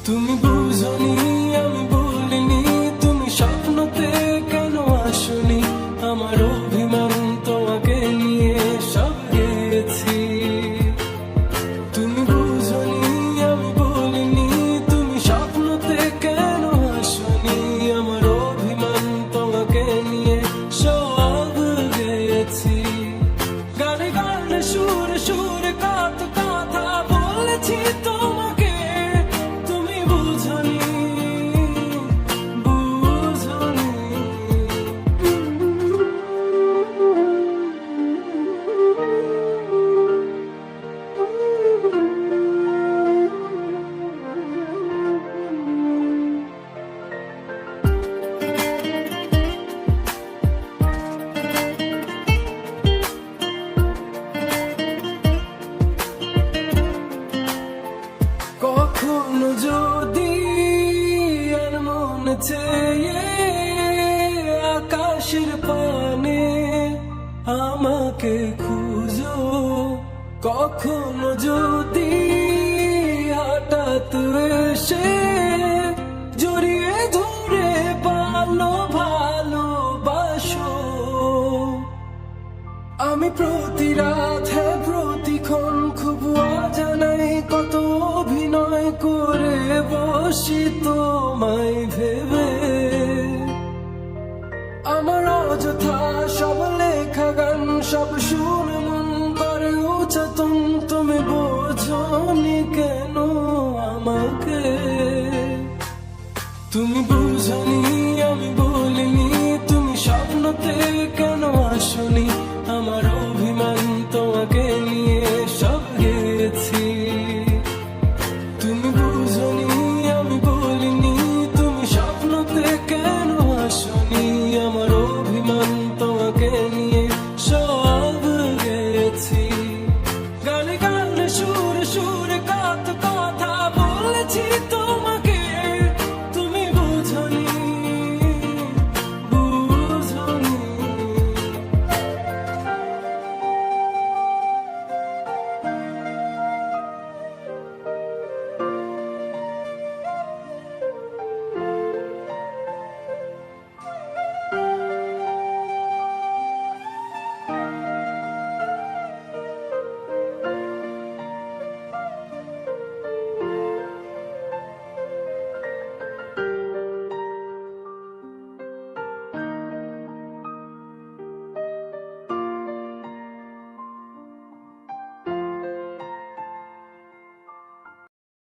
তুমি বুঝনি আমি বলিনি, তুমি স্বপ্নতে কেন আসনি, আমার অভিমান তোমাকে নিয়ে সব গেছি। তুমি বুঝনি আমি বলিনি, তুমি স্বপ্নতে কেন আসনি, আমার অভিমান তোমাকে নিয়ে সব গেছি। গানে গানে সুরে সুরে কত কথা বলেছি তোমাকে, তুমি বুঝনি বুঝনি। কখনো যদি আর মন চেয়ে আকাশের পানে আমাকে খুঁজো, কখনো যদি হঠাৎ এসে জড়িয়ে ধরে ভালোবাসো, আমি প্রতি রাত প্রতিক্ষণ খুব অজানাই কত অভিনয় করে বসি তোমায় ভেবে। আমার অযথা সব লেখা গান সব শুনে মন করে উচ্চতম, তুমি বোঝনি কেন আমাকে। তুমি বুঝনি আমি বলিনি, তুমি স্বপ্নতে কেন আসনি, আমার অভিমান তোমাকে নিয়ে সব গেছি। তুমি বুঝনি আমি বলিনি, তুমি স্বপ্নতে কেন আসনি, আমার অভিমান তোমাকে নিয়ে সব গেছি। গানে গানে সুরে সুরে